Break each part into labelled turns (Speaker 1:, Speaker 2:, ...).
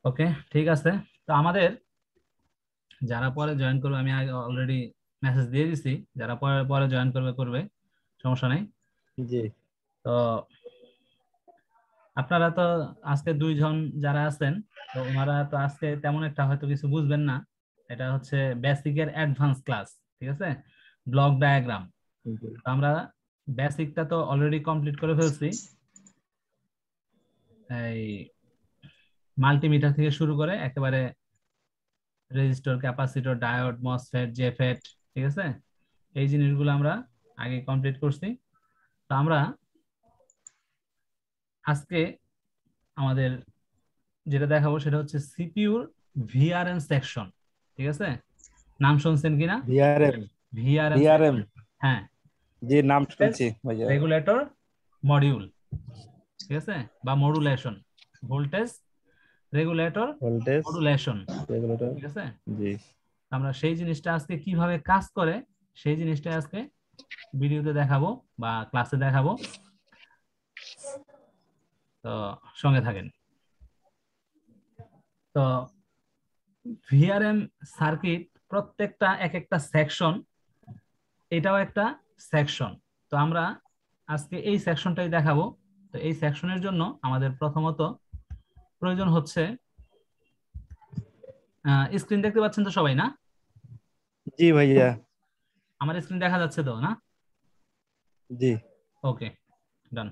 Speaker 1: ওকে, ঠিক আছে। তো আমাদের যারা পরে জয়েন করবে, আমি অলরেডি মেসেজ দিয়ে দিছি, যারা পরে পরে জয়েন করবে করবে, সমস্যা নেই।
Speaker 2: জি
Speaker 1: তো আপনারা তো আজকে দুইজন যারা আছেন, তো ওনারা তো আজকে তেমন একটা হয়তো কিছু বুঝবেন না। এটা হচ্ছে বেসিকের অ্যাডভান্স ক্লাস, ঠিক আছে, ব্লক ডায়াগ্রাম।
Speaker 2: জি
Speaker 1: আমরা বেসিকটা তো অলরেডি কমপ্লিট করে ফেলছি, এই মাল্টিমিটার থেকে শুরু করে একেবারে রেজিস্টর, ক্যাপাসিটর, ডায়োড, মসফেট, জেফেট, ঠিক আছে, এই জিনিসগুলো আমরা আগে কমপ্লিট করছি। তো আমরা আজকে আমাদের যেটা দেখাবো সেটা হচ্ছে সিপিইউর ভিআরএম সেকশন, ঠিক আছে, নাম শুনছেন কিনা?
Speaker 2: ভিআরএম।
Speaker 1: ভিআরএম
Speaker 2: ভিআরএম,
Speaker 1: সেকশন, হ্যাঁ,
Speaker 2: জি নাম শুনছি ভাইয়া।
Speaker 1: রেগুলেটর মডিউল, ঠিক আছে, বা modulation, voltage regulator
Speaker 2: voltage
Speaker 1: modulation,
Speaker 2: regulator.
Speaker 1: ঠিক আছে।
Speaker 2: জি
Speaker 1: আমরা সেই জিনিসটা আজকে কিভাবে কাজ করে সেই জিনিসটা আজকে ভিডিওতে দেখাবো বা ক্লাসে দেখাবো। তো সঙ্গে থাকেন। তো ভিআরএম সার্কিট প্রত্যেকটা এক একটা সেকশন, এটাও একটা সেকশন। তো আমরা আজকে এই সেকশনটাই দেখাবো। তো এই সেকশনের জন্য আমাদের প্রথমত প্রয়োজন হচ্ছে, স্ক্রিন দেখতে পাচ্ছেন তো সবাই, না?
Speaker 2: জি ভাইয়া।
Speaker 1: আমার স্ক্রিন দেখা যাচ্ছে তো, না?
Speaker 2: জি
Speaker 1: ওকে, ডান।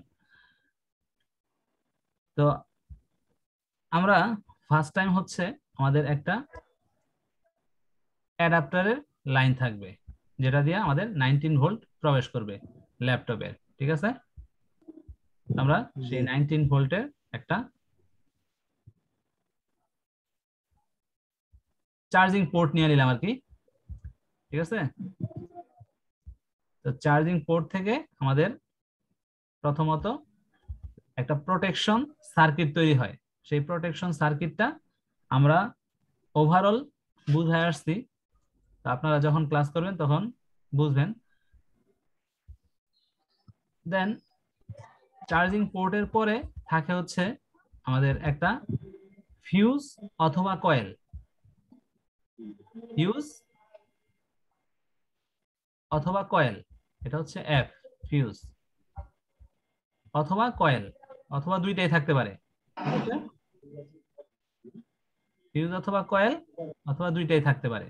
Speaker 1: তো আমরা ফার্স্ট টাইম হচ্ছে আমাদের একটা অ্যাডাপ্টারের লাইন থাকবে, যেটা দিয়ে আমাদের 19 ভোল্ট প্রবেশ করবে ল্যাপটপের, ঠিক আছে। আমরা
Speaker 2: জি
Speaker 1: সেই 19 ভোল্টের একটা চার্জিং পোর্ট নিয়ে নিলাম আর কি, ঠিক আছে। তো চার্জিং পোর্ট থেকে আমাদের প্রথমত একটা প্রোটেকশন সার্কিট তৈরি হয়। সেই প্রোটেকশন সার্কিটটা আমরা ওভারঅল বুঝায় আসছি। তো আপনারা যখন ক্লাস করবেন তখন বুঝবেন। দেন চার্জিং পোর্টের পরে থাকে হচ্ছে আমাদের একটা ফিউজ অথবা কয়েল, ফিউজ অথবা কয়েল, এটা হচ্ছে এফ, ফিউজ অথবা কয়েল, অথবা দুইটাই থাকতে পারে, ঠিক আছে, ফিউজ অথবা কয়েল অথবা দুইটাই থাকতে পারে।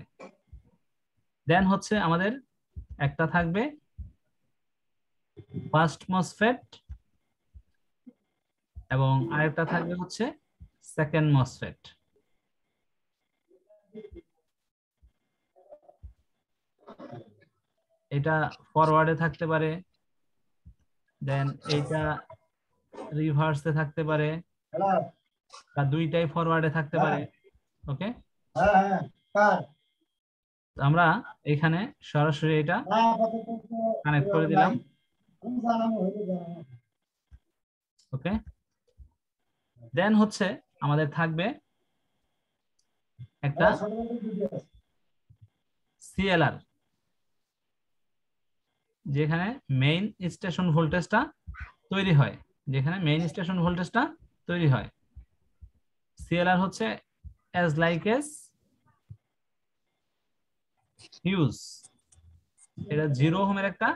Speaker 1: দেন হচ্ছে আমাদের একটা থাকবে ফার্স্ট মসফেট এবং আরেকটা থাকবে হচ্ছে সেকেন্ড মসফেট। এটা ফরওয়ার্ডে থাকতে পারে, দেন এইটা রিভার্সে থাকতে পারে, বা দুইটাই ফরওয়ার্ডে থাকতে পারে। ওকে, আমরা এখানে সরাসরি এটা কানেক্ট করে দিলাম। ওকে, দেন হচ্ছে আমাদের থাকবে একটা সিএলআর, যেখানে মেইন স্টেশন ভোল্টেজটা তৈরি হয়, যেখানে মেইন স্টেশন ভোল্টেজটা তৈরি হয়। সিএলআর হচ্ছে অ্যাজ লাইক এস হিউজ, এটা 0 ওহমের একটা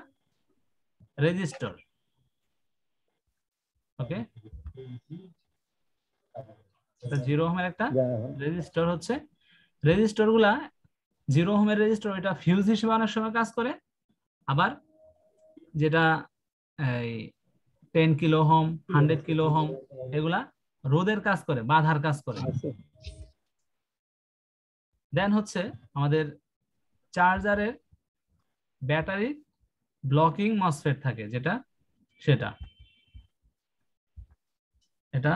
Speaker 1: রেজিস্টর। ওকে, এটা 0 ওহমের একটা রেজিস্টর হচ্ছে। রেজিস্টর গুলা 0 ওহমের রেজিস্টর, এটা ফিউজ হিসেবে অনেক সময় কাজ করে। আবার যেটা এই 10 কিলো ওহম, 100 কিলো ওহম, এগুলা রোধের কাজ করে, বাধার কাজ করে।
Speaker 2: আছে।
Speaker 1: দেন হচ্ছে আমাদের চার্জারের ব্যাটারি ব্লকিং মসফেট থাকে, যেটা সেটা এটা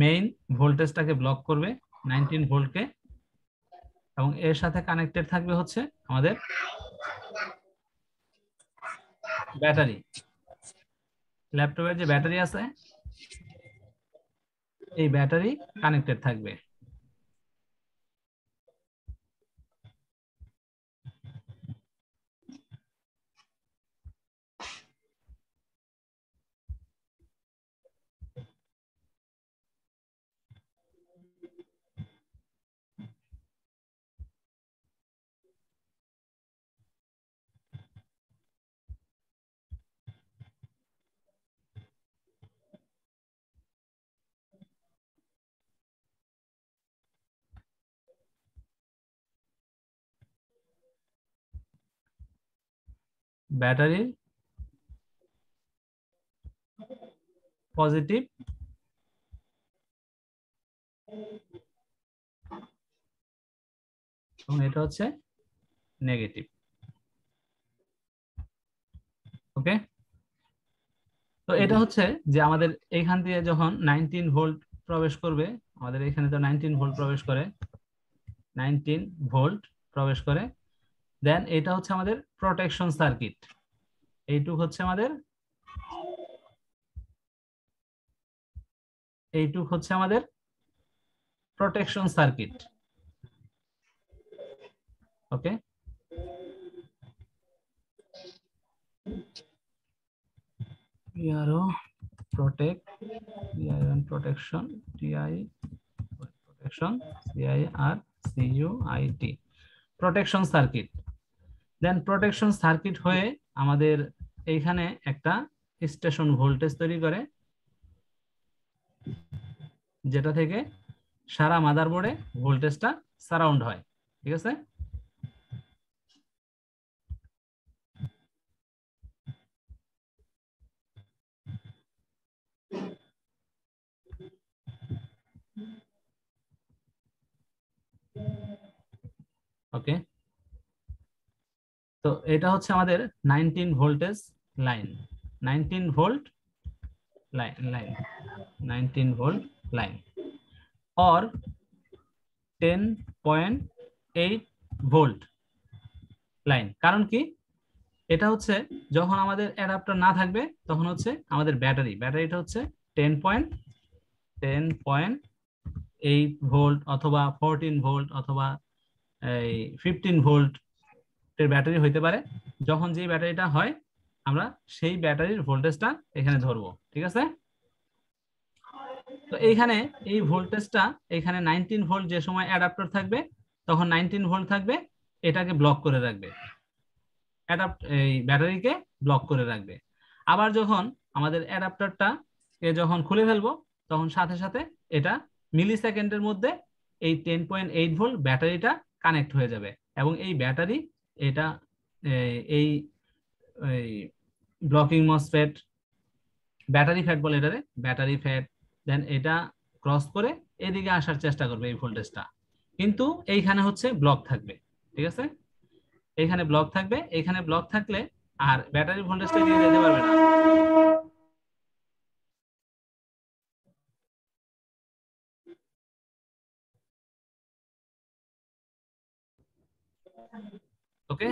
Speaker 1: মেইন ভোল্টেজটাকে ব্লক করবে, 19 ভোল্টকে। এবং এর সাথে কানেক্টেড থাকবে হচ্ছে আমাদের ব্যাটারি, ল্যাপটপের যে ব্যাটারি আছে এই ব্যাটারি কানেক্টেড থাকবে। ব্যাটারির পজিটিভ এবং এটা হচ্ছে নেগেটিভ। ওকে, তো এটা হচ্ছে যে আমাদের এইখান দিয়ে যখন 19 ভোল্ট প্রবেশ করবে, আমাদের এখানে তো 19 ভোল্ট প্রবেশ করে, 19 ভোল্ট প্রবেশ করে, দেন এটা হচ্ছে আমাদের প্রোটেকশন সার্কিট। এইটুক হচ্ছে আমাদের প্রোটেকশন সার্কিট। ওকে, PRO protect, PI1 protection, TI protection, CIRCUIT protection circuit। দেন প্রোটেকশন সার্কিট হয়ে আমাদের এইখানে একটা স্টেশন ভোল্টেজ তৈরি করে, যেটা থেকে সারা মাদারবোর্ডে ভোল্টেজটা সারাউন্ড হয়। ঠিক আছে, ওকে। তো এটা হচ্ছে আমাদের 19 voltage line, 19 volt line 19 volt line और 10.8 ভোল্ট লাইন। কারণ কি, এটা হচ্ছে যখন আমাদের অ্যাডাপ্টার না থাকবে তখন হচ্ছে আমাদের ব্যাটারিটা হচ্ছে 10.8 ভোল্ট অথবা 14 ভোল্ট অথবা এই 15 ভোল্ট এর ব্যাটারি হইতে পারে। যখন যেই ব্যাটারিটা হয় আমরা সেই ব্যাটারির ভোল্টেজটা এখানে ধরবো। ঠিক আছে, তো এইখানে এই ভোল্টেজটা এখানে 19 ভোল্ট যে সময় অ্যাডাপ্টার থাকবে তখন 19 ভোল্ট থাকবে, এটাকে ব্লক করে রাখবে, এই ব্যাটারিকে ব্লক করে রাখবে। আবার যখন আমাদের অ্যাডাপ্টারটা যখন খুলে ফেলবো তখন সাথে সাথে এটা মিলি সেকেন্ডের মধ্যে এই 10.8 ভোল্ট ব্যাটারিটা কানেক্ট হয়ে যাবে এবং এই ব্যাটারি এটা এই ব্লকিং মসফেট, ব্যাটারি ফ্যাট বলে এটারে, ব্যাটারি ফ্যাট, দেন এটা ক্রস করে এদিকে আসার চেষ্টা করবে এই ভোল্টেজটা, কিন্তু এইখানে হচ্ছে ব্লক থাকবে। ঠিক আছে, এখানে ব্লক থাকবে, এখানে ব্লক থাকলে আর ব্যাটারি ভোল্টেজটা দিয়ে যেতে পারবে না। ওকে,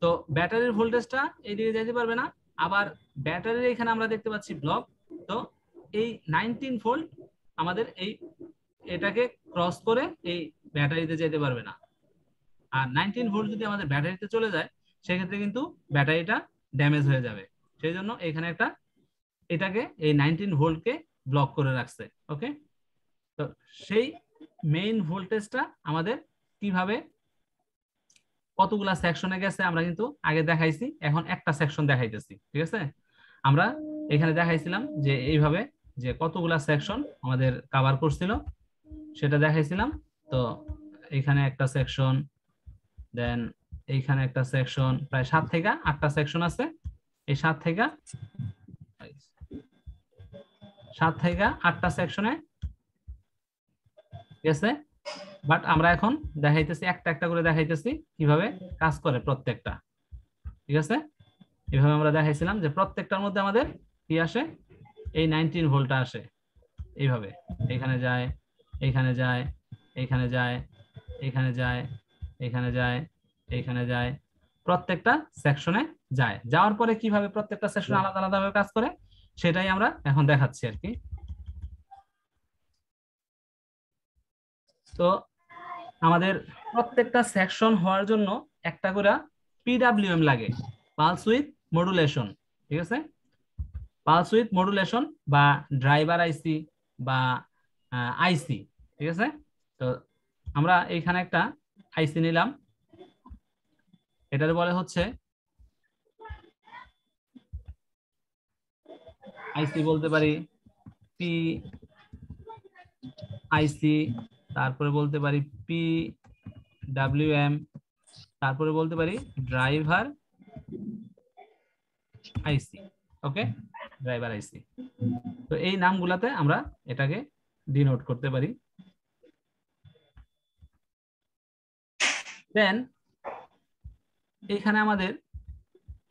Speaker 1: তো ব্যাটারির ভোল্টেজটা এইদিকে যেতে পারবে না, আবার ব্যাটারির এখানে আমরা দেখতে পাচ্ছি ব্লক, তো এই 19 ভোল্ট আমাদের এই এটাকে ক্রস করে এই ব্যাটারিতে যেতে পারবে না। আর 19 ভোল্ট যদি আমাদের ব্যাটারিতে চলে যায় সেক্ষেত্রে কিন্তু ব্যাটারিটা ড্যামেজ হয়ে যাবে। সেই জন্য এখানে একটা এটাকে এই 19 ভোল্টকে ব্লক করে রাখছে। ওকে, তো সেই মেইন ভোল্টেজটা আমাদের কিভাবে কতগুলা সেকশনে গেছে আমরা কিন্তু আগে দেখাইছি, এখন একটা সেকশন দেখাইতেছি। ঠিক আছে, আমরা এখানে দেখাইছিলাম যে এইভাবে যে কতগুলা সেকশন আমাদের কভার করছিল সেটা দেখাইছিলাম। তো এখানে একটা সেকশন, দেন এইখানে একটা সেকশন, প্রায় 7 থেকে 8টা সেকশন আছে। এই 7 থেকে 8টা সেকশনে গেছে, বাট আমরা এখন দেখাইতেছি একটা একটা করে দেখাইতেছি কিভাবে কাজ করে প্রত্যেকটা। ঠিক আছে, এভাবে আমরা দেখাইছিলাম যে প্রত্যেকটার মধ্যে আমাদের কি আসে, এই 19 ভোল্টটা আসে এইভাবে, এখানে যায়, এখানে যায়, এখানে যায়, এখানে যায়, এখানে যায়, এখানে যায়, প্রত্যেকটা সেকশনে যায়। যাওয়ার পরে কিভাবে প্রত্যেকটা সেকশন আলাদা আলাদা ভাবে কাজ করে সেটাই আমরা এখন দেখাচ্ছি আর কি। তো আমাদের প্রত্যেকটা সেকশন হওয়ার জন্য একটা করে পিডব্লিউএম লাগে, পালস উইথ মডুলেশন। ঠিক আছে, পালস উইথ মডুলেশন বা ড্রাইভার আইসি বা আইসি। ঠিক আছে, তো আমরা এইখানে একটা আইসি নিলাম, এটার বলে হচ্ছে আইসি, বলতে পারি পি আইসি, তারপরে বলতে পারি পি ডাব্লিউএম, তারপরে বলতে পারি ড্রাইভার আইসি। ওকে, ড্রাইভার আইসি। তো এই নামগুলাতে আমরা এটাকে ডিনোট করতে পারি। দেন এইখানে আমাদের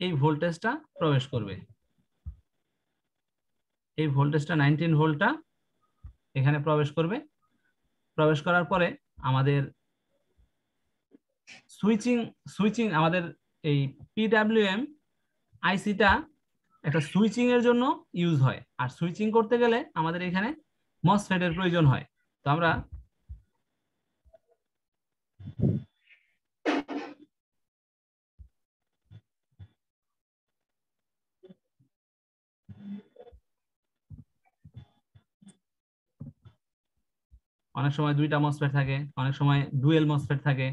Speaker 1: এই ভোল্টেজটা প্রবেশ করবে, এই ভোল্টেজটা 19 ভোল্টটা এখানে প্রবেশ করবে। প্রবেশ করার পরে আমাদের সুইচিং আমাদের এই পিডব্লিউএম আইসিটা একটা সুইচিং এর জন্য ইউজ হয়, আর সুইচিং করতে গেলে আমাদের এখানে মসফেট এর প্রয়োজন হয়। তো আমরা অনেক সময় দুইটা মসফেট থাকে, অনেক সময় ডুয়েল মসফেট থাকে।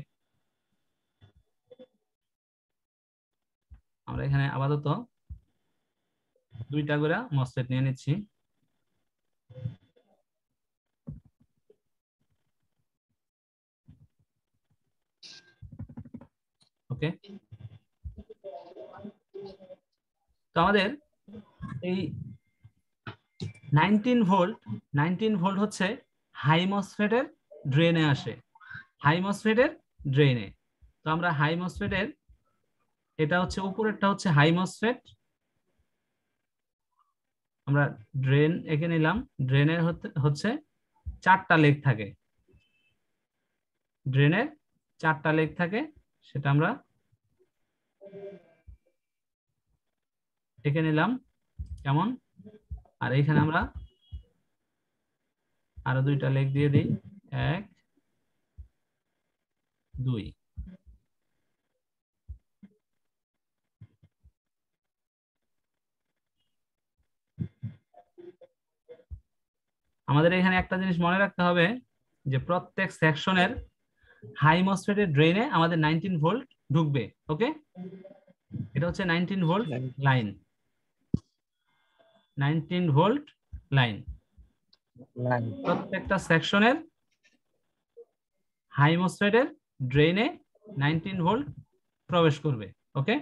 Speaker 1: আমরা এখানে আপাতত দুইটা করে মসফেট নিয়ে নিচ্ছি। ওকে, তো আমাদের এই 19 ভোল্ট হচ্ছে হাই মসফেটের ড্রেনে আসে, হাই মসফেটের ড্রেনে। তো আমরা হাই মসফেটের, এটা হচ্ছে উপরেরটা হচ্ছে হাই মসফেট, আমরা ড্রেন এঁকে নিলাম। ড্রেনের হচ্ছে 4টা লেগ থাকে, ড্রেনের 4টা লেগ থাকে, সেটা আমরা এঁকে নিলাম কেমন। আর এইখানে আমরা আরো 2টা লেগ দিয়ে দিই, 1 2। আমাদের এখানে একটা জিনিস মনে রাখতে হবে যে প্রত্যেক সেকশনের হাই মসফেটের ড্রেনে আমাদের 19 ভোল্ট ঢুকবে। ওকে, এটা হচ্ছে 19 ভোল্ট লাইন, 19 ভোল্ট লাইন। প্রত্যেকটা সেকশনের হাই মসফেটের ড্রেনে 19 ভোল্ট প্রবেশ করবে। ওকে,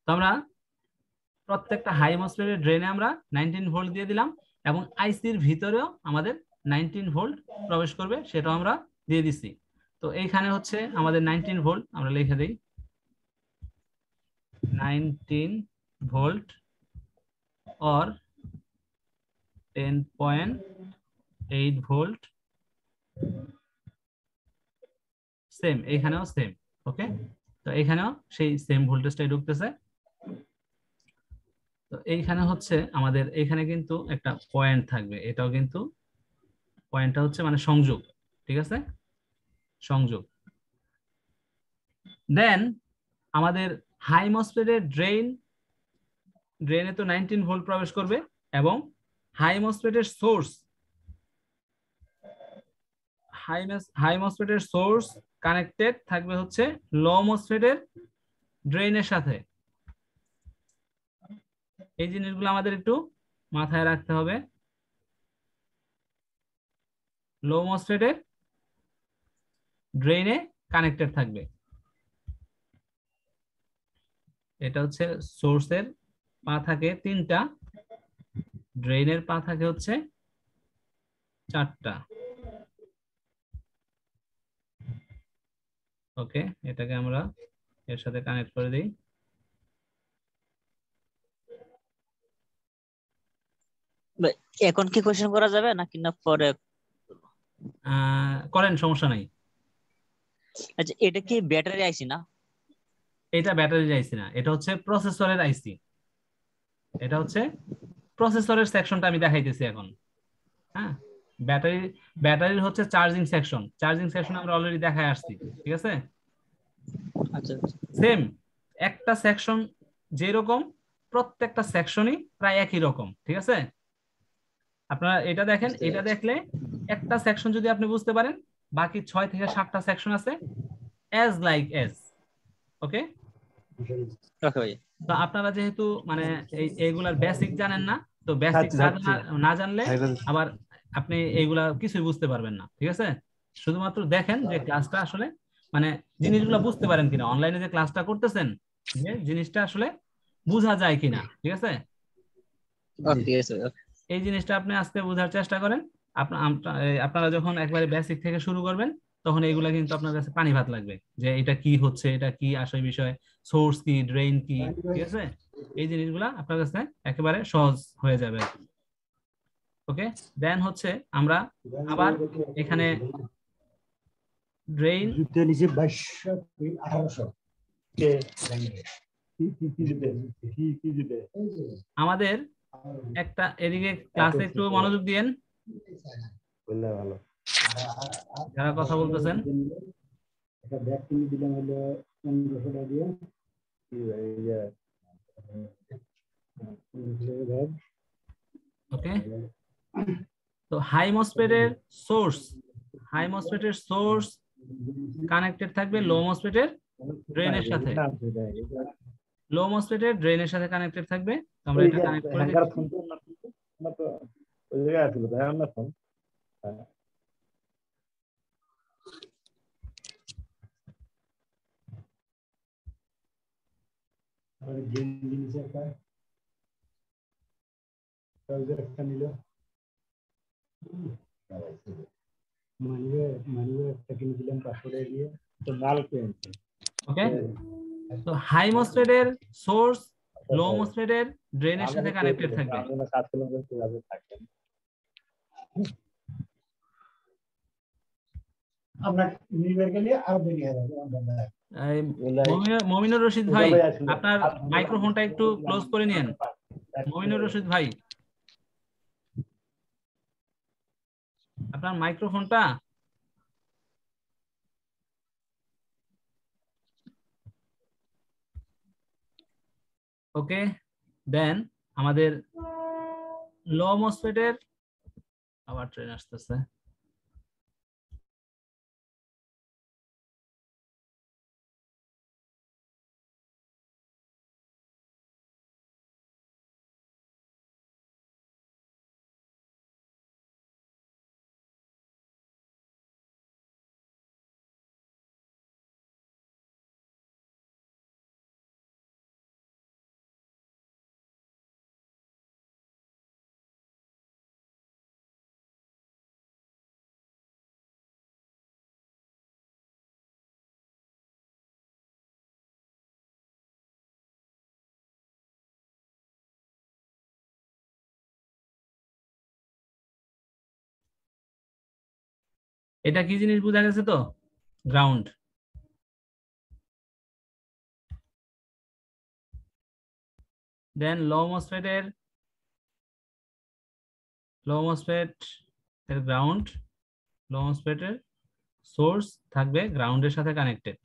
Speaker 1: তো আমরা প্রত্যেকটা হাই মসফেটের ড্রেনে আমরা 19 ভোল্ট দিয়ে দিলাম, এবং আইসির ভিতরেও আমাদের 19 ভোল্ট প্রবেশ করবে, সেটাও আমরা দিয়ে দিচ্ছি। তো এইখানে হচ্ছে আমাদের 19 ভোল্ট, আমরা লিখে দিই 19 ভোল্ট or 10.8 ভোল্ট, সেম এইখানেও সেম। ওকে, তো এইখানেও সেই সেম ভোল্টেজটাই ঢুকতেছে। তো এইখানে হচ্ছে আমাদের এখানে কিন্তু একটা পয়েন্ট থাকবে, এটাও কিন্তু পয়েন্টটা হচ্ছে মানে সংযোগ, ঠিক আছে, সংযোগ। দেন আমাদের হাই মসফেটের ড্রেনে তো 19 ভোল্ট প্রবেশ করবে, এবং হাই মসফেটের সোর্স, হাই মসফেটের সোর্স কানেক্টেড থাকবে হচ্ছে লো মসফেটের ড্রেনের সাথে। এই জিনিসগুলো আমাদের একটু মাথায় রাখতে হবে। লো মসফেটের ড্রেনে কানেক্টেড থাকবে, এটা হচ্ছে সোর্সের পা থাকে 3টা, ড্রেনের পা থাকে হচ্ছে 4টা। ওকে, এটাকে আমরা এর সাথে কানেক্ট করে দিই।
Speaker 3: এখন কি কোশ্চেন করা যাবে নাকি না পরে?
Speaker 1: করেন, সমস্যা নাই।
Speaker 3: আচ্ছা, এটা কি ব্যাটারি আইসি না?
Speaker 1: এটা ব্যাটারির আইসি না, এটা হচ্ছে প্রসেসরের আইসি। এটা হচ্ছে প্রসেসরের সেকশনটা আমি দেখাইতেছি এখন। হ্যাঁ, ব্যাটারির হচ্ছে চার্জিং সেকশন আমরা অলরেডি দেখায় আসছি, ঠিক আছে।
Speaker 3: আচ্ছা,
Speaker 1: সেম একটা সেকশন যেরকম, প্রত্যেকটা সেকশনই প্রায় একই রকম, ঠিক আছে। আপনারা এটা দেখেন, এটা দেখলে একটা সেকশন যদি আপনি বুঝতে পারেন, বাকি 6 থেকে 7টা সেকশন আছে অ্যাজ লাইক অ্যাজ। ওকে,
Speaker 3: ওকে ভাইয়া।
Speaker 1: তো আপনারা যেহেতু মানে এইগুলার বেসিক জানেন না, তো বেসিক না জানলে আবার আপনি এইগুলা কিছুই বুঝতে পারবেন না, ঠিক আছে? শুধুমাত্র দেখেন যে ক্লাসটা আসলে মানে জিনিসগুলো বুঝতে পারেন কিনা, অনলাইনে যে ক্লাসটা করতেছেন যে জিনিসটা আসলে বোঝা যায় কিনা, ঠিক আছে?
Speaker 3: ওকে ঠিক আছে ভাইয়া।
Speaker 1: এই জিনিসটা আপনি আজকে বোঝার চেষ্টা করেন। আপনারা যখন একবারে বেসিক থেকে শুরু করবেন, তখন এইগুলা কিন্তু আপনার কাছে পানি ভাত লাগবে, যে এটা কি হচ্ছে, এটা কি আসল বিষয়, সোর্স কি, ড্রেন কি, ঠিক আছে? এই জিনিসগুলা আপনার কাছে একেবারে সহজ হয়ে যাবে। ওকে, দেন হচ্ছে আমরা আবার এখানে ড্রেন
Speaker 4: নিচে 221800
Speaker 1: আমাদের একটা এদিকে ক্লাসে একটু মনোযোগ দিয়েন
Speaker 2: ভালো।
Speaker 1: যারা কথা বলতেছেন।
Speaker 4: একটা ব্যাগ কিনে দিলাম হলো 1500 টাকা দিয়ে।
Speaker 1: ওকে, তো হাই মসফেটের সোর্স কানেক্টেড থাকবে লো মসফেটের ড্রেনের সাথে, কানেক্টেড থাকবে। তো আমরা এটা কানেক্ট করে দিচ্ছি।
Speaker 2: ওই জায়গায় আছিল তাই না ফোন?
Speaker 4: আর গেম জিনিস একটা ব্রাউজার একটা নিল, মানিয়ে একটা কিনে দিলাম 500 টাকা দিয়ে।
Speaker 2: তো মাল কিনছে।
Speaker 1: ওকে, তো হাই মসফেটের সোর্স লো মসফেটের ড্রেনের সাথে কানেক্টেড থাকবে।
Speaker 2: আমরা কাজ করলাম কিভাবে থাকবেন?
Speaker 4: আমরা নির্ভর গেলে আরো দেরি হয়ে যাবে আমরা।
Speaker 1: মমিনুর রশিদ ভাই, আপনার মাইক্রোফোনটা একটু ক্লোজ করে নিন। মমিনুর রশিদ ভাই, আপনার মাইক্রোফোনটা ওকে। দেন আমাদের লো মসফেটের আবার ট্রেন আসতেছে। এটা কি জিনিস বোঝা গেছে তো? গ্রাউন্ড। দেন লো মসফেট এর গ্রাউন্ড, লো মসফেটের সোর্স থাকবে গ্রাউন্ডের সাথে কানেক্টেড।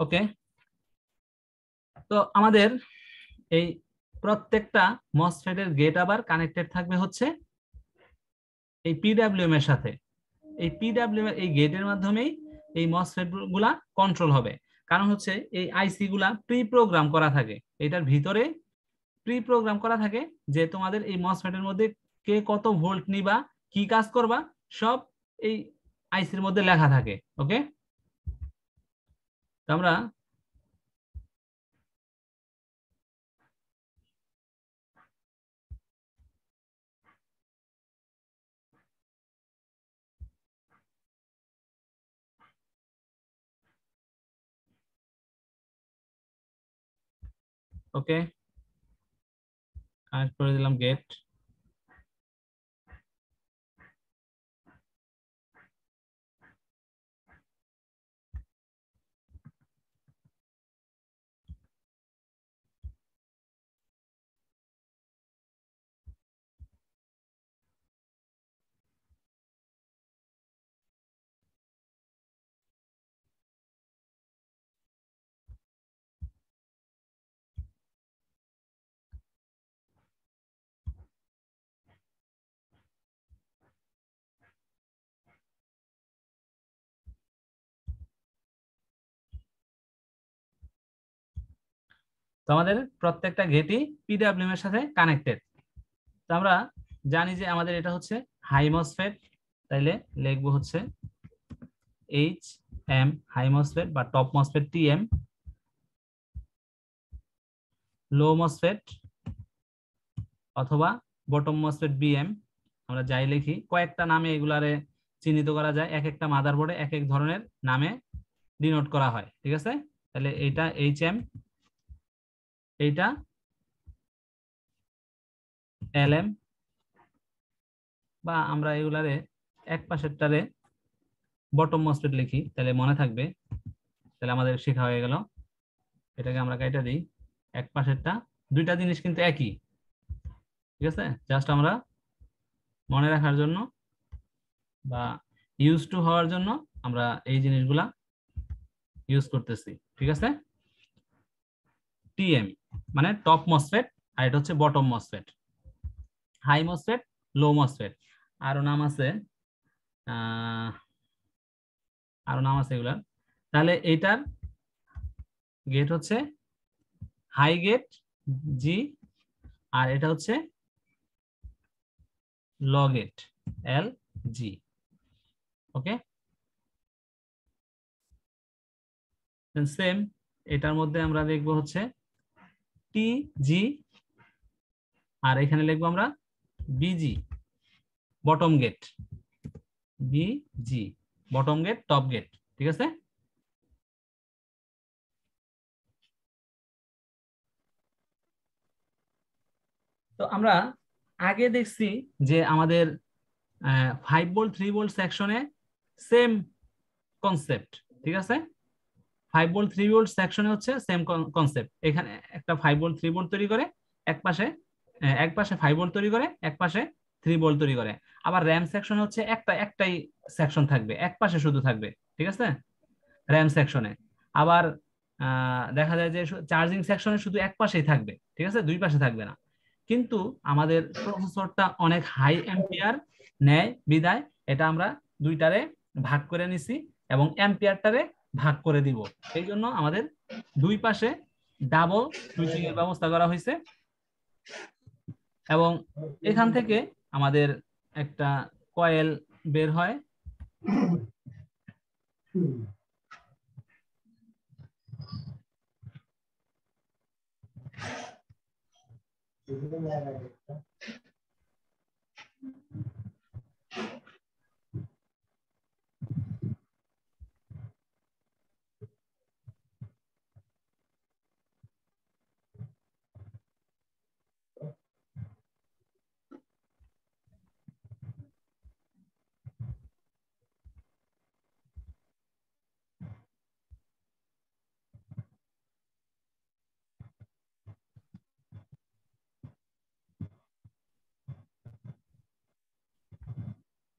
Speaker 1: ওকে, তো আমাদের এই প্রত্যেকটা মসফেটের গেট আবার কানেক্টেড থাকবে হচ্ছে এই পিডব্লিউএম এর সাথে। এই পিডব্লিউএম এর এই গেটের মাধ্যমেই এই মসফেট গুলা কন্ট্রোল হবে। কারণ হচ্ছে এই আইসি গুলা প্রি প্রোগ্রাম করা থাকে, এটার ভিতরে প্রি প্রোগ্রাম করা থাকে যে তোমাদের এই মসফেটের মধ্যে কে কত ভোল্ট নিবা, কি কাজ করবা, সব এই আইসির মধ্যে লেখা থাকে। ওকে, তো আমরা ওকে কানেক্ট করে দিলাম গেট। তো আমাদের প্রত্যেকটা গেটই পিডব্লিউএম এর সাথে কানেক্টেড। তো আমরা জানি যে আমাদের এটা হচ্ছে হাই মসফেট, তাইলে লিখবো হচ্ছে এইচ এম হাই মসফেট বা টপ মসফেট টিএম, লো মসফেট অথবা বটম মসফেট বিএম, আমরা যাই লিখি কয়েকটা নামে এগুলারে চিহ্নিত করা যায়, এক একটা মাদারবোর্ডে এক এক ধরনের নামে ডিনোট করা হয়, ঠিক আছে। তাহলে এইটা এইচএম, এইটা এলএম, বা আমরা এগুলারে এক পাশেরটারে বটম মসফেট লিখি, তাহলে মনে থাকবে, তাহলে আমাদের শেখা হয়ে গেল। এটাকে আমরা কাইটা দিই, এক পাশেরটা, দুইটা জিনিস কিন্তু একই, ঠিক আছে, জাস্ট আমরা মনে রাখার জন্য বা ইউজ টু হওয়ার জন্য আমরা এই জিনিসগুলা ইউজ করতেছি, ঠিক আছে। টিএম মানে টপ মসফেট, আর এটা হচ্ছে বটম মসফেট, হাই মসফেট, লো মসফেট, আরো নাম আছে, এগুলার। তাহলে এইটার গেট হচ্ছে হাই গেট জি, আর এটা হচ্ছে লো গেট এল জি। ওকে, সেম এটার মধ্যে আমরা লিখবো হচ্ছে টি জি, আর এখানে লিখবো আমরা BG bottom gate, BG bottom gate top gate, ঠিক আছে। তো আমরা আগে দেখছি যে আমাদের 5 ভোল্ট 3 ভোল্ট সেকশনে সেম কনসেপ্ট, ঠিক আছে। 5 ভোল্ট 3 ভোল্ট সেকশনে হচ্ছে সেম কনসেপ্ট, এখানে একটা 5 ভোল্ট 3 ভোল্ট তৈরি করে, এক পাশে 5 ভোল্ট তৈরি করে, এক পাশে 3 ভোল্ট তৈরি করে। আবার র্যাম সেকশনে হচ্ছে একটাই সেকশন থাকবে, এক পাশে শুধু থাকবে, ঠিক আছে, র্যাম সেকশনে। আবার দেখা যায় যে চার্জিং সেকশনে শুধু এক পাশেই থাকবে, ঠিক আছে, দুই পাশে থাকবে না। কিন্তু আমাদের প্রসেসরটা অনেক হাই অ্যাম্পিয়ার নেয় বিদায় এটা আমরা দুইটারে ভাগ করে নিছি এবং অ্যাম্পিয়ারটারে ভাগ করে দিব, এই জন্য আমাদের দুই পাশে ডাবল সুইচিং এর ব্যবস্থা করা হয়েছে। এবং এখান থেকে আমাদের একটা কয়েল বের হয়,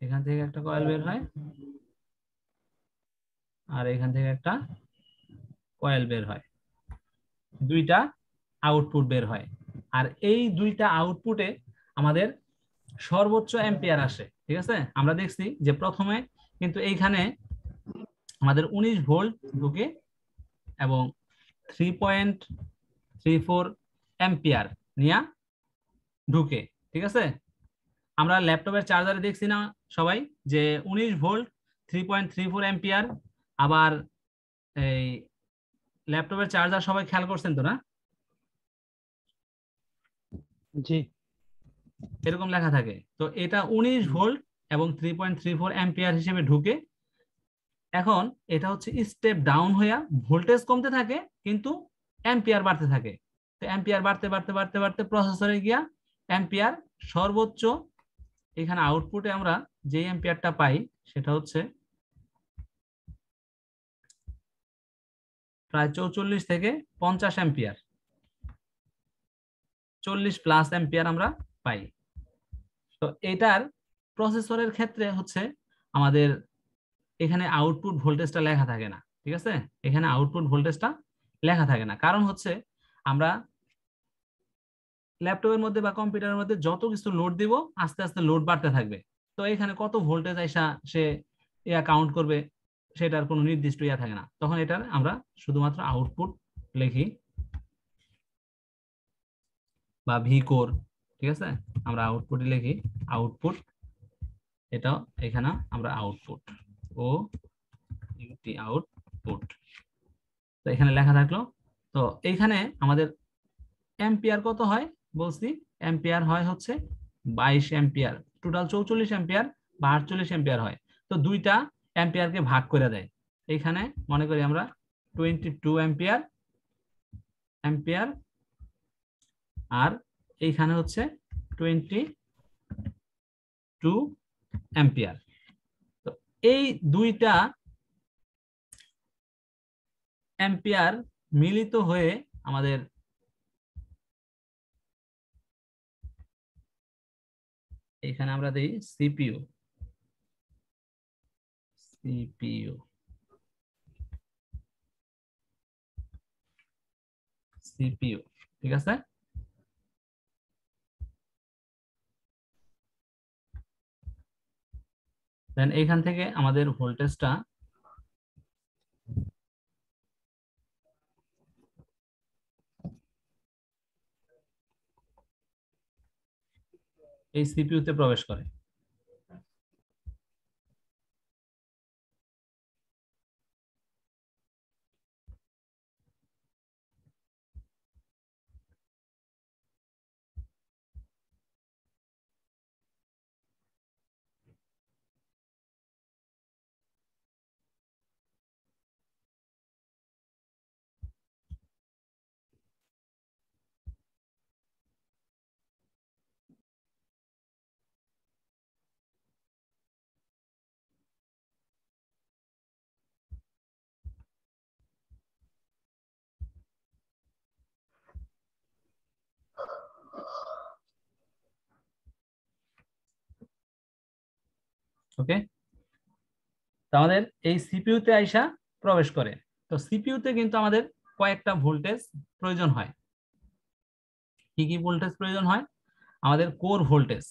Speaker 1: এখান থেকে একটা কয়েল বের হয়, আর এখান থেকে একটা কয়েল বের হয়, দুইটা আউটপুট বের হয়। আর এই দুইটা আউটপুটে আমাদের সর্বোচ্চ অ্যাম্পিয়ার আসে, ঠিক আছে। আমরা দেখছি যে প্রথমে কিন্তু এইখানে আমাদের 19 ভোল্ট ঢুকে এবং 3.34 অ্যাম্পিয়ার নিয়ে ঢুকে, ঠিক আছে। আমরা ল্যাপটপের চার্জারে দেখছি না সবাই যে 19 ভোল্ট 3.34 অ্যাম্পিয়ার, আবার এই ল্যাপটপের চার্জার সবাই খেয়াল করছেন তো না?
Speaker 5: জি,
Speaker 1: এরকম লেখা থাকে। তো এটা 19 ভোল্ট এবং 3.34 অ্যাম্পিয়ার হিসেবে ঢুকে। এখন এটা হচ্ছে স্টেপ ডাউন হইয়া ভোল্টেজ কমতে থাকে কিন্তু অ্যাম্পিয়ার বাড়তে থাকে। তো অ্যাম্পিয়ার বাড়তে বাড়তে বাড়তে বাড়তে প্রসেসরে গিয়া অ্যাম্পিয়ার সর্বোচ্চ, এখানে আউটপুটে আমরা যে অ্যাম্পিয়ারটা পাই সেটা হচ্ছে প্রায় 44 থেকে 50 অ্যাম্পিয়ার, 40 প্লাস অ্যাম্পিয়ার আমরা পাই। তো এটার প্রসেসরের ক্ষেত্রে হচ্ছে আমাদের এখানে আউটপুট ভোল্টেজটা লেখা থাকে না, ঠিক আছে, এখানে আউটপুট ভোল্টেজটা লেখা থাকে না। কারণ হচ্ছে আমরা ল্যাপটপের মধ্যে বা কম্পিউটারের মধ্যে যত কিছু লোড দিব আস্তে আস্তে লোড বাড়তে থাকবে। তো এখানে কত ভোল্টেজ আইসা সে কাউন্ট করবে সেটার কোনো নির্দিষ্ট থাকে না, তখন এটার আমরা শুধুমাত্র আউটপুট লিখি। বা ভি কোর, ঠিক আছে? আমরা আউটপুটে লিখি আউটপুট, এটাও এখানে আমরা আউটপুট, ও ইউটি আউটপুট। তো এখানে লেখা থাকলো। তো এইখানে আমাদের অ্যাম্পিয়ার কত হয় বলছি, অ্যাম্পিয়ার হয় হচ্ছে 22 অ্যাম্পিয়ার, টোটাল 44 অ্যাম্পিয়ার বা 48 অ্যাম্পিয়ার হয়। তো দুইটা অ্যাম্পিয়ারকে ভাগ করে দেয়। এখানে মনে করি আমরা 22 অ্যাম্পিয়ার অ্যাম্পিয়ার, আর এইখানে হচ্ছে 22 অ্যাম্পিয়ার। তো এই দুইটা অ্যাম্পিয়ার মিলিত হয়ে আমাদের এখানে আমরা দেই সিপিইউ, সিপিইউ সিপিইউ, ঠিক আছে? দেন এইখান থেকে আমাদের ভোল্টেজটা এই সিপিইউ তে প্রবেশ করে। ওকে, আমাদের এই সিপিইউ তে আইসা প্রবেশ করে। তো সিপিইউ তে কিন্তু আমাদের কয়েকটা ভোল্টেজ প্রয়োজন হয়। কি কি ভোল্টেজ প্রয়োজন হয়? আমাদের core voltage,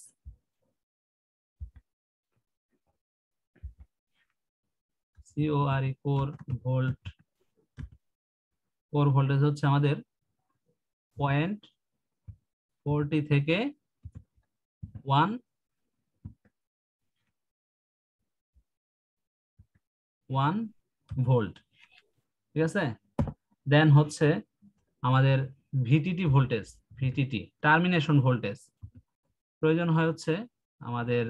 Speaker 1: C O R E core volt, core voltage হচ্ছে আমাদের 0.40 থেকে 1 ভোল্ট, ঠিক আছে? দেন হচ্ছে আমাদের VTT voltage, VTT termination voltage প্রয়োজন হয় হচ্ছে আমাদের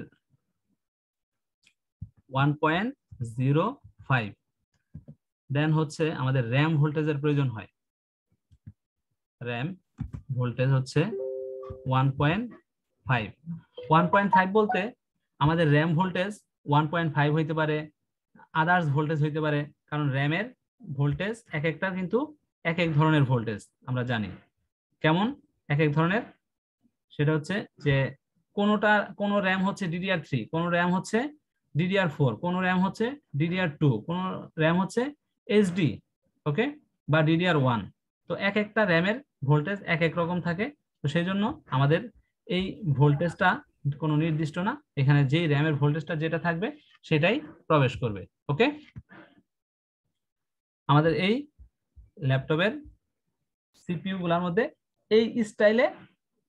Speaker 1: 1.05। দেন হচ্ছে আমাদের র্যাম ভোল্টেজের প্রয়োজন হয়, র্যাম ভোল্টেজ হচ্ছে 1.5। 1.5 বলতে আমাদের র্যাম ভোল্টেজ 1.5 হইতে পারে, আদার্স ভোল্টেজ হইতে পারে, কারণ র্যামের ভোল্টেজ এক একটা কিন্তু এক এক ধরনের ভোল্টেজ আমরা জানি। কেমন এক এক ধরনের? সেটা হচ্ছে যে কোন র্যাম হচ্ছে DDR3, কোন র্যাম হচ্ছে DDR4, কোন র্যাম হচ্ছে DDR2, কোন র্যাম হচ্ছে HD, ওকে, বা DDR1। তো এক একটা র্যামের ভোল্টেজ এক এক রকম থাকে। তো সেই জন্য আমাদের এই ভোল্টেজটা কোনো নির্দিষ্ট না, এখানে যেই র্যামের ভোল্টেজটা যেটা থাকবে সেটাই প্রবেশ করবে। ওকে, আমাদের এই ল্যাপটপের সিপিইউ গুলোর মধ্যে এই স্টাইলে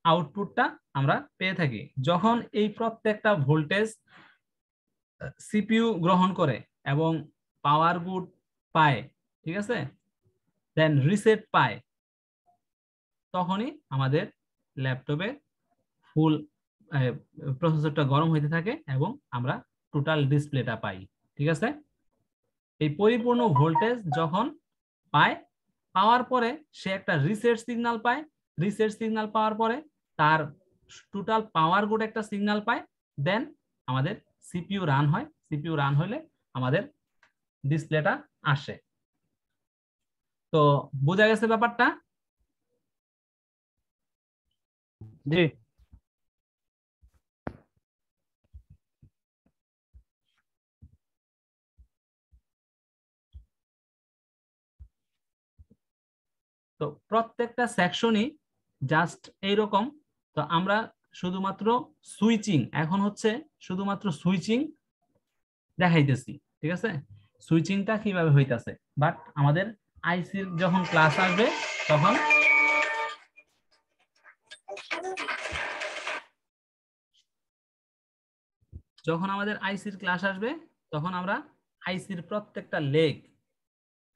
Speaker 1: আউটপুটটা আমরা পেয়ে থাকি। যখন এই প্রত্যেকটা ভোল্টেজ সিপিইউ গ্রহণ করে এবং পাওয়ার গুড পায়, ঠিক আছে, দেন রিসেট পায়, তখনই আমাদের ল্যাপটপে ফুল প্রসেসরটা গরম হইতে থাকে এবং আমরা টোটাল ডিসপ্লেটা পাই, ঠিক আছে? এই পরিপূর্ণ ভোল্টেজ যখন পায়, পাওয়ার পরে সে একটা রিসেট সিগন্যাল পায়, রিসেট সিগন্যাল পাওয়ার পরে তার টোটাল পাওয়ার গুড একটা সিগন্যাল পায়, দেন আমাদের সিপিইউ রান হয়। সিপিইউ রান হলে আমাদের ডিসপ্লেটা আসে। তো বোঝা গেছে ব্যাপারটা?
Speaker 2: জি।
Speaker 1: তো প্রত্যেকটা সেকশনই জাস্ট এইরকম। তো আমরা শুধুমাত্র সুইচিং, এখন হচ্ছে শুধুমাত্র সুইচিং দেখাইতেছি, ঠিক আছে? সুইচিংটা কিভাবে হইতাছে, বাট আমাদের আইসির যখন ক্লাস আসবে তখন যখন আমাদের আইসির ক্লাস আসবে তখন আমরা আইসির প্রত্যেকটা লেগ,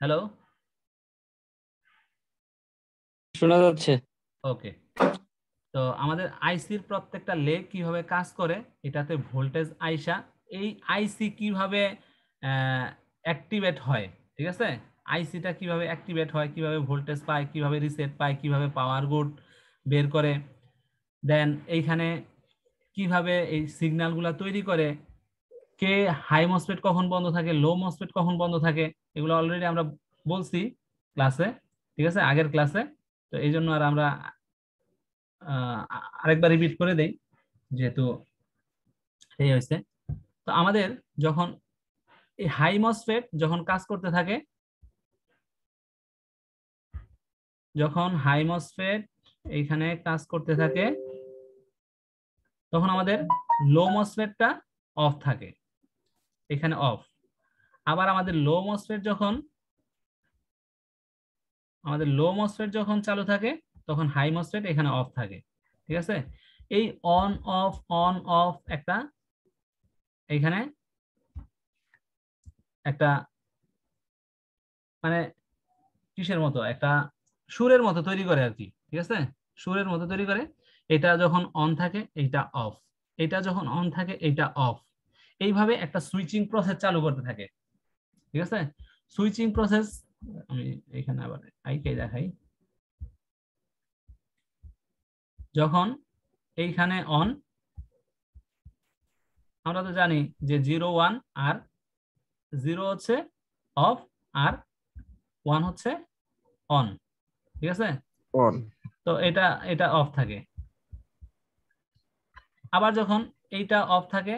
Speaker 1: হ্যালো
Speaker 3: শোনা যাচ্ছে।
Speaker 1: ওকে, তো আমাদের আইসির প্রত্যেকটা লেগ কিভাবে কাজ করে, এটাতে ভোল্টেজ আইসা এই আইসি কিভাবে অ্যাক্টিভেট হয়, ঠিক আছে, আইসিটা কিভাবে অ্যাক্টিভেট হয়, কিভাবে ভোল্টেজ পায়, কিভাবে রিসেট পায়, কিভাবে পাওয়ার গুড বের করে, দেন এইখানে কিভাবে এই সিগন্যালগুলো তৈরি করে, কে হাই মসফেট কখন বন্ধ থাকে, লো মসফেট কখন বন্ধ থাকে, এগুলো অলরেডি আমরা বলছি ক্লাসে, ঠিক আছে, আগের ক্লাসে। তো এই জন্য আর আমরা আরেকবার রিপিট করে দেই যেহেতু এই হয়েছে। তো আমাদের যখন এই হাই মসফেট যখন কাজ করতে থাকে, যখন হাই মসফেট এইখানে কাজ করতে থাকে তখন আমাদের লো মসফেটটা অফ থাকে, এখানে অফ। আবার আমাদের লো মসফেট যখন চালু থাকে তখন হাই মসফেট এখানে অফ থাকে, ঠিক আছে। এই অন অফ একটা এখানে একটা মানে কিসের মতো একটা সুরের মতো তৈরি করে আর কি, ঠিক আছে, সুরের মতো তৈরি করে। এটা যখন অন থাকে এইটা অফ, এটা যখন অন থাকে এইটা অফ, এইভাবে একটা সুইচিং প্রসেস চালু করতে থাকে, ঠিক আছে। সুইচিং প্রসেস আমি এখানে আবার আইকে দেখাই, যখন এইখানে অন, আমরা তো জানি যে 0 1 আর 0 হচ্ছে অফ আর 1 হচ্ছে অন, ঠিক আছে,
Speaker 5: অন।
Speaker 1: তো এটা এটা অফ থাকে। আবার যখন এইটা অফ থাকে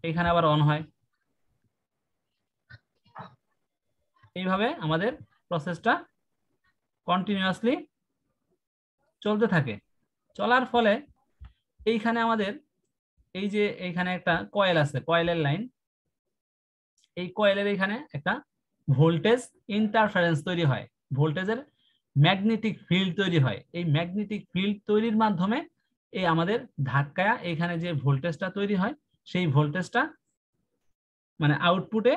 Speaker 1: এখানে আবার অন হয়, এইভাবে আমাদের প্রসেসটা কন্টিনিউয়াসলি চলতে থাকে। চলার ফলে এইখানে আমাদের এই যে এইখানে একটা কয়েল আছে, কয়েলের লাইন, এই কয়েলের এখানে একটা ভোল্টেজ ইন্টারফারেন্স তৈরি হয়, ভোল্টেজের ম্যাগনেটিক ফিল্ড তৈরি হয়। এই ম্যাগনেটিক ফিল্ড তৈরির মাধ্যমে এই আমাদের ধাক্কায় এখানে যে ভোল্টেজটা তৈরি হয় সেই ভোল্টেজটা মানে আউটপুটে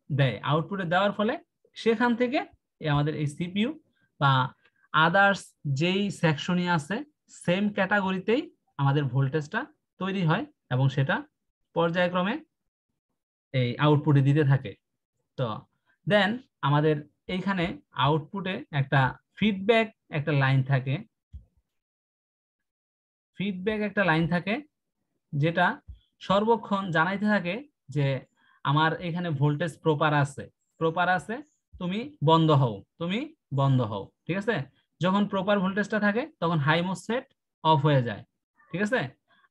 Speaker 1: দেয়, আউটপুটে দেওয়ার ফলে সেখান থেকে আমাদের এই সিপিইউ বা আদার্স যেই সেকশনই আছে সেম ক্যাটাগরিতেই আমাদের ভোল্টেজটা তৈরি হয় এবং সেটা পর্যায়ক্রমে এই আউটপুটে দিতে থাকে। তো দেন আমাদের এইখানে আউটপুটে একটা ফিডব্যাক একটা লাইন থাকে, ফিডব্যাক একটা লাইন থাকে যেটা সর্বক্ষণ জানাইতে থাকে যে আমার এখানে ভোল্টেজ প্রপার আছে, তুমি বন্ধ হও, তুমি বন্ধ হও, ঠিক আছে। যখন প্রপার ভোল্টেজটা থাকে তখন হাই মসফেট অফ হয়ে যায়, ঠিক আছে।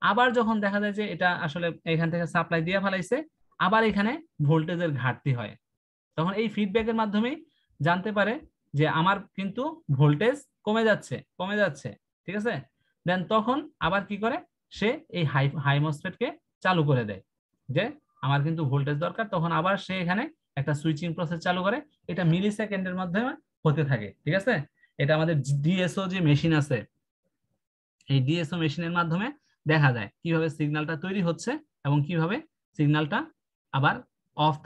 Speaker 1: আবার যখন দেখা যায় যে এটা আসলে এখান থেকে সাপ্লাই দিয়ে ফেলাইছে, আবার এখানে ভোল্টেজের ঘাটতি হয়, তখন এই ফিডব্যাকের মাধ্যমে জানতে পারে যে আমার কিন্তু ভোল্টেজ কমে যাচ্ছে, ঠিক আছে। দেন তখন আবার কি করে, সে এই হাই মসফেটকে চালু করে দেয় যে আমার কিন্তু ভোল্টেজ দরকার, তখন আবার সে এখানে একটা সুইচিং প্রসেস চালু করে, এটা মিলি সেকেন্ডের মাধ্যমে হতে থাকে, ঠিক আছে। এটা আমাদের ডিএসও যে মেশিন আছে এই ডিএসও মেশিনের মাধ্যমে দেখা যায় কিভাবে সিগন্যালটা তৈরি হচ্ছে এবং কিভাবে সিগন্যালটা আবার অফ